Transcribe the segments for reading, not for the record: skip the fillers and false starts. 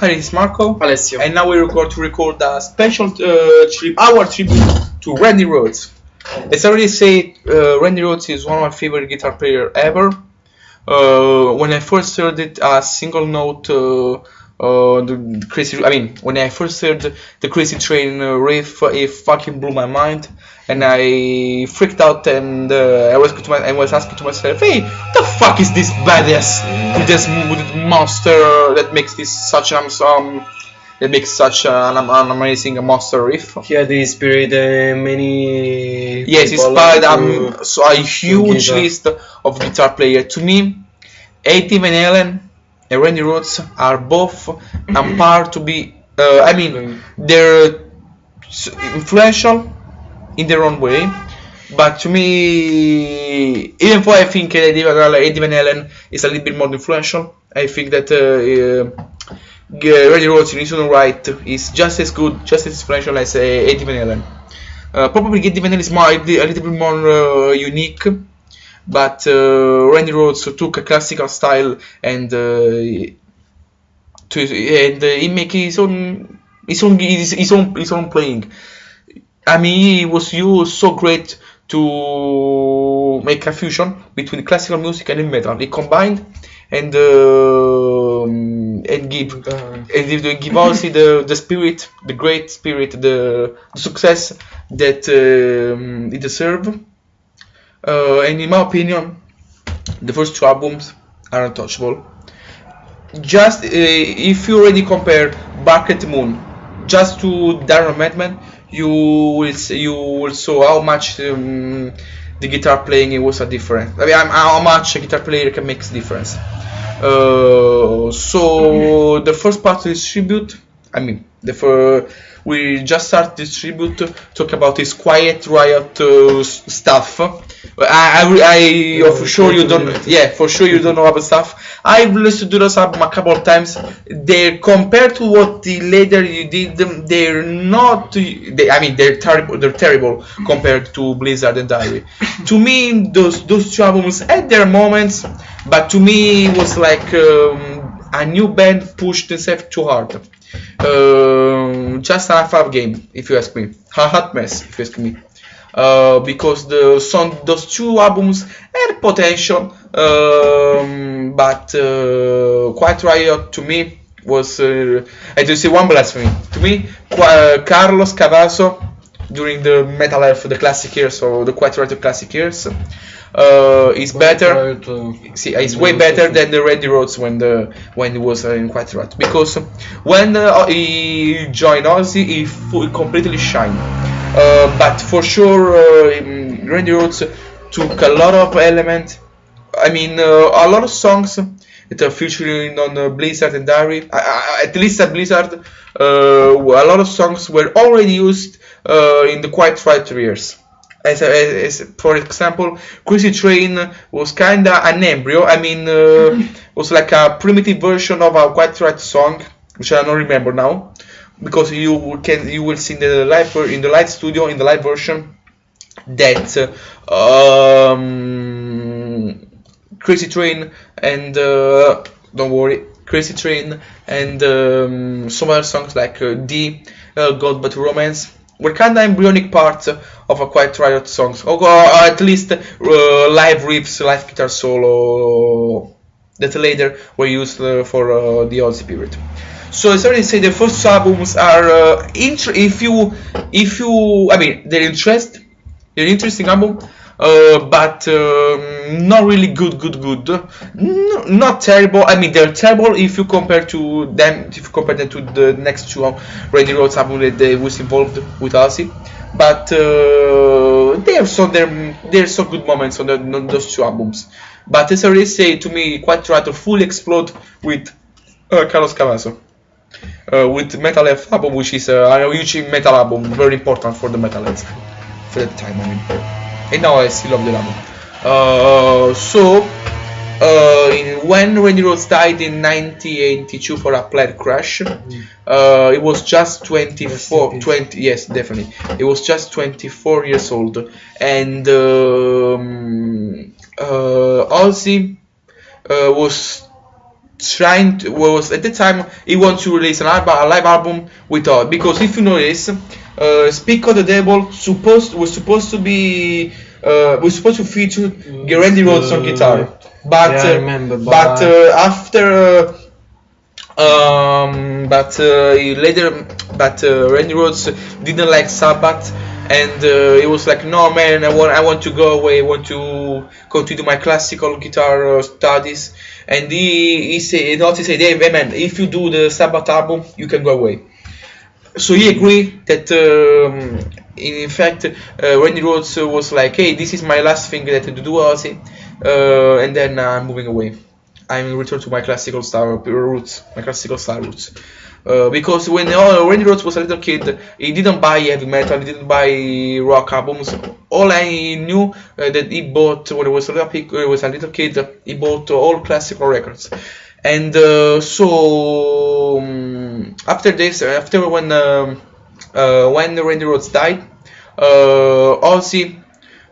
Hi, this is Marco. Alessio. And now we're going to record a special our tribute to Randy Rhoads. As I already said, Randy Rhoads is one of my favorite guitar players ever. When I first heard it, a single note, when I first heard the Crazy Train riff, it fucking blew my mind, and I freaked out, and I was asking to myself, hey, the fuck is this badass with this monster that makes this such an amazing monster riff? He had inspired many. Yes, inspired so a huge list of guitar players. To me, Eddie Van Halen and Randy Rhoads are both on par to be. They're influential in their own way, but to me, even though I think Eddie Van Halen is a little bit more influential, I think that Randy Rhoads in his own right is just as good, just as influential as Eddie Van Halen. Probably Eddie Van Halen is a little bit more unique, but Randy Rhoads took a classical style and he make his own playing. I mean, he was used so great to make a fusion between classical music and metal. He combined and give Ozzy the spirit, the great spirit, the success that he deserved. And in my opinion, the first two albums are untouchable. Just if you already compare Bark at the Moon just to Darren Madman, you will see how much the guitar playing was a difference. I mean, how much a guitar player can make a difference. So the first part of this tribute, we just start this tribute talk about this Quiet Riot stuff. For sure you don't know about stuff. I've listened to those album a couple of times. They compared to what the later you did them, they're not. They're terrible. They're terrible compared to Blizzard and Diary. To me, those two albums had their moments, but to me it was like a new band pushed themselves too hard. Just a half game, if you ask me. A hot mess, if you ask me. Because those two albums had potential, but Quiet Riot to me was, I do say one blasphemy. To me, Carlos Cavazo during the Metal Health, the classic years, or the Quiet Riot classic years, is better. It's way better than the Randy Rhoads when he was in Quiet Riot, because when he joined Ozzy, he completely shined. But for sure, Randy Rhoads took a lot of elements. A lot of songs that are featuring on Blizzard and Diary. At least at Blizzard, a lot of songs were already used in the Quiet Riot years. As for example, Crazy Train was kinda an embryo. Was like a primitive version of a Quiet Riot song, which I don't remember now, because you will see in the live studio, in the live version, that Crazy Train and don't worry, Crazy Train and some other songs like God But Romance were kind of embryonic parts of a Quiet Riot songs, or at least live riffs, live guitar solo that later were used for the Ozzy period. So as I already said, the first two albums are they're interesting album, but not really good. Not terrible. They're terrible if you compare them to the next two Randy Rhoads album that was involved with Ozzy. But there's some good moments on those two albums. But as I already say, to me, Quiet Riot fully explode with Carlos Cavazo. With Metal Health album, which is a huge metal album, very important for the metal heads for that time. And now I still love the album. When Randy Rhoads died in 1982 for a plane crash, it was just 24. Yes, definitely. It was just 24 years old, and Ozzy was was at the time he wants to release a live album without, because if you notice, Speak of the Devil was supposed to be was supposed to feature Randy Rhoads on guitar, but yeah, I remember, but after Randy Rhoads didn't like Sabbath, and he was like, no man, I want to go away, I want to continue my classical guitar studies. And he said, hey man, if you do the Sabbath album, you can go away. So he agreed that in fact Randy Rhoads was like, hey, this is my last thing that to do, Ozzy, and then I'm moving away. I'm returned to my classical style roots, because when Randy Rhoads was a little kid, he didn't buy heavy metal, he didn't buy rock albums. All I knew that he bought when he was a little kid, he bought all classical records. And after this, after when Randy Rhoads died, Ozzy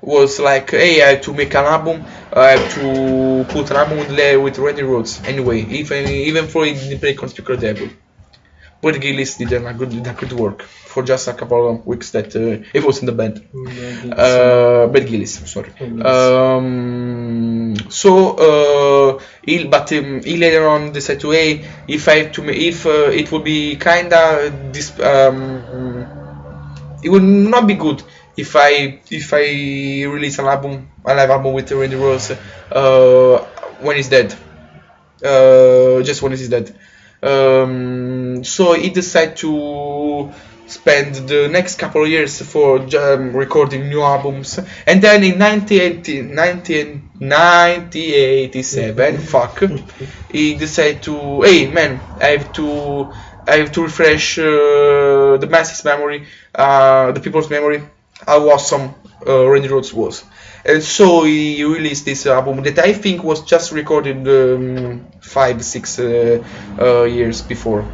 was like, hey, I have to make an album, I have to put an album with Randy Rhoads anyway, even though he didn't play Conspiracy of the Devil. But Gillis did a good work for just a couple of weeks that it was in the band. But Gillis, sorry. He later on decided to, hey, if it would be kinda this, it would not be good if I release a live album with Randy Rhoads when he's dead, just when he's dead. So he decided to spend the next couple of years for recording new albums, and then in 1987, he decided to, hey man, I have to refresh the masses' memory, the people's memory, how awesome Randy Rhoads was. And so he released this album that I think was just recorded 5-6 years before.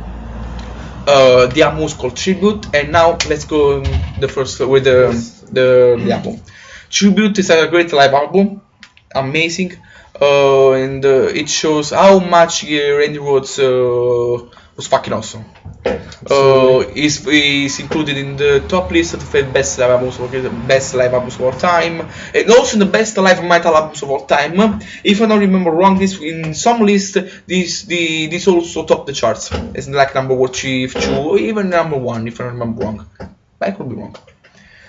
The album was called Tribute, and now let's go the first with the album. Tribute is a great live album, amazing, and it shows how much Randy Rhoads was fucking awesome. Is included in the top list of the best live albums of all time, and also in the best live metal albums of all time. If I don't remember wrong, this in some list this also topped the charts. It's like number 2, even number 1, if I don't remember wrong. I could be wrong.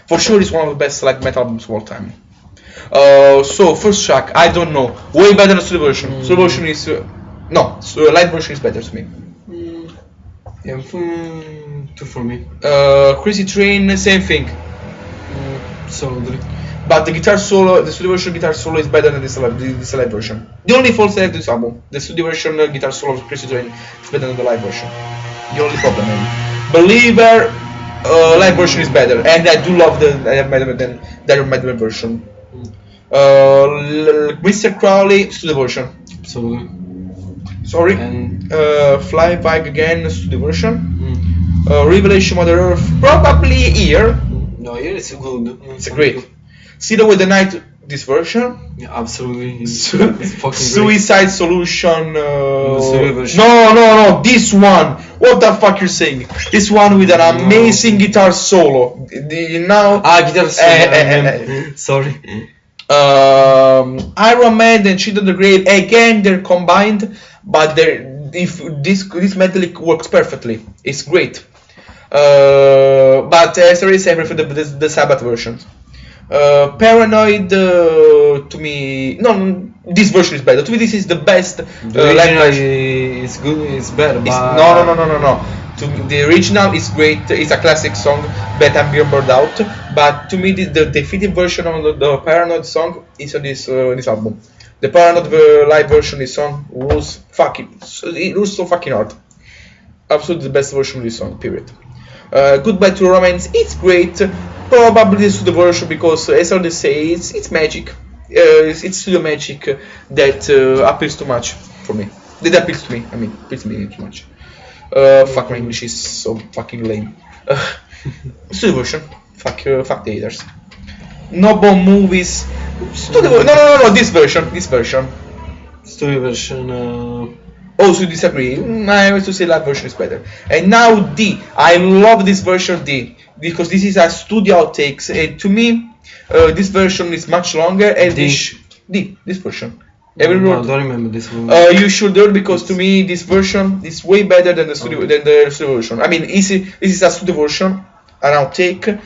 For sure, it's one of the best live metal albums of all time. So first track, I don't know, way better than the studio version. Studio version is live version is better to me. Yeah, 2 for me. Crazy Train, same thing. Solidly. But the studio version guitar solo is better than this live version. The only fault I have this album, the studio version guitar solo of Crazy Train is better than the live version. The only problem, maybe. Believer, live version is better, and I do love the metal version. Mr. Crowley, studio version. Absolutely. Sorry. And Fly Back Again, studio version. Revelation Mother Earth, probably here. No, here it's good. It's great. See the Way the Night, this version. Yeah, absolutely. It's fucking Suicide great. Solution. Version. No, this one. What the fuck you're saying? This one with an amazing guitar solo. Guitar solo. Sorry. Iron Man and Children of the Grave, again they're combined, but this medley works perfectly. It's great. But as I say, for the Sabbath version. Paranoid, to me, this version is better. To me, this is the best. The original is good. It's better. But No. To me, the original is great. It's a classic song, but I'm being burned out. But to me, the definitive version of the Paranoid song is on this album. The Paranoid live version of this song rules so fucking hard. Absolutely the best version of this song, period. Goodbye to Romance, it's great. Probably this is the version because, as I always say, it's magic. It's studio magic that appeals too much for me. That appeals to me. Appeals to me too much. Fuck, my English is so fucking lame. Studio version. Fuck the haters. No Bomb Movies. Studio. No. This version. Studio version. Also disagree. I have to say live version is better. And now D. I love this version D because this is a studio outtakes. And to me, this version is much longer. And this version. Every No, word. don't remember this one. You should learn because to me this version is way better than the studio version. I mean, this is a studio version, an outtake,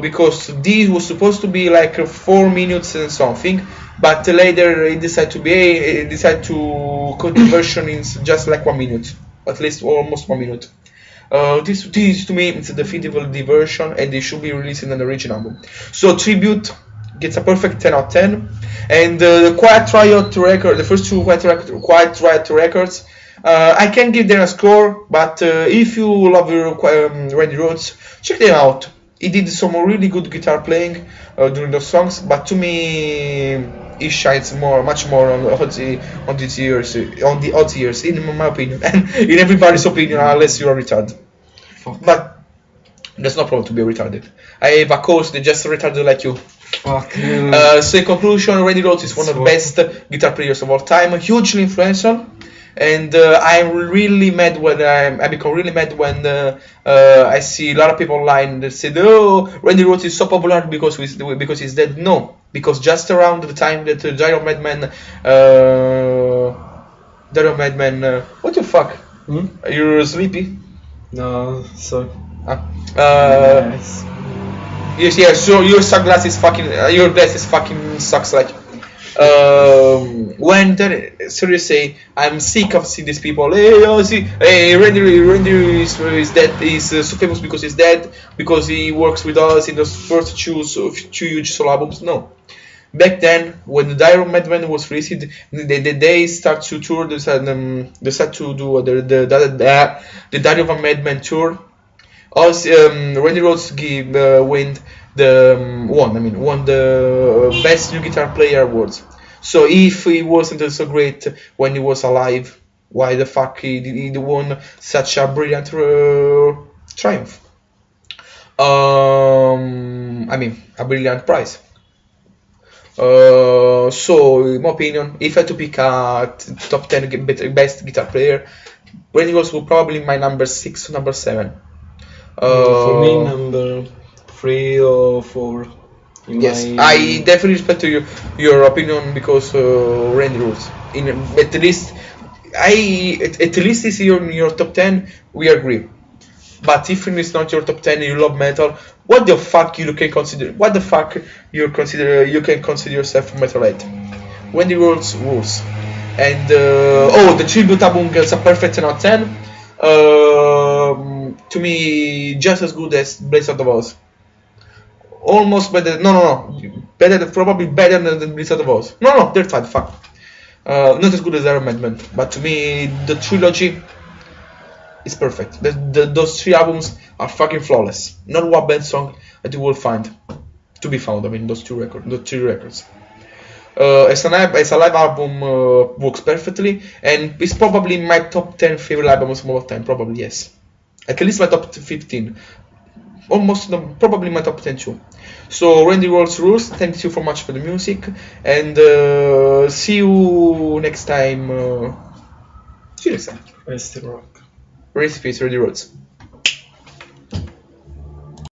because this was supposed to be like 4 minutes and something, but later it decided to cut the version in just like 1 minute, at least almost 1 minute. This to me it's a definitively the version, and they should be released in an original album. So Tribute gets a perfect 10 out of 10, and the Quiet Riot record, the first two Quiet Riot records, I can give them a score, but if you love Randy Rhoads, check them out. He did some really good guitar playing during those songs, but to me he shines much more on the Ozzy years, in my opinion, and in everybody's opinion, unless you are retarded. But there's no problem to be retarded. I have a course that just retarded like you. Fuck. So in conclusion, Randy Rhoads is one of the best guitar players of all time, hugely influential, and I'm really mad when I become really mad when I see a lot of people online that say, "Oh, Randy Rhoads is so popular because he's dead." No, because just around the time that Gyro Madman, what the fuck? You're sleepy? No, sorry. Yes. Yes, so your sunglasses fucking, your glasses fucking sucks. Like, when seriously say, I'm sick of seeing these people. Hey, Randy is dead. He's so famous because he's dead, because he works with us in those first two huge solo albums. No. Back then, when the Dire Madman was released, they start to tour. They start to do the Dire Madman tour. Also, Randy Rhoads won the best new guitar player awards. So if he wasn't so great when he was alive, why the fuck he won such a brilliant triumph? I mean, a brilliant prize. So in my opinion, if I had to pick a top 10 best guitar player, Randy Rhoads will probably be my number 6 or number 7. For me, number 3 or 4. Yes, I definitely respect your opinion because Randy Rhoads. At least is in your top 10. We agree. But if it's not your top 10 and you love metal, what the fuck you can consider? What the fuck you can consider yourself a metalhead? Randy Rhoads rules. And the tribute album gets a perfect 10 out of 10. To me, just as good as Blaze of the Walls. Almost better. No. Probably better than Blizzard of Oz. No, they're fine. Fuck. Not as good as Iron Man, but to me, the trilogy is perfect. Those 3 albums are fucking flawless. Not one bad song that you will find to be found. I mean, those 3 records. As a live album, works perfectly, and it's probably my top 10 favorite albums of all time. Probably yes, at least my top 15. Almost probably my top 10 too. So Randy Rhoads rules. Thank you so much for the music, and see you next time. See you next time. Rest in rock. Rest in peace, Randy Rhoads.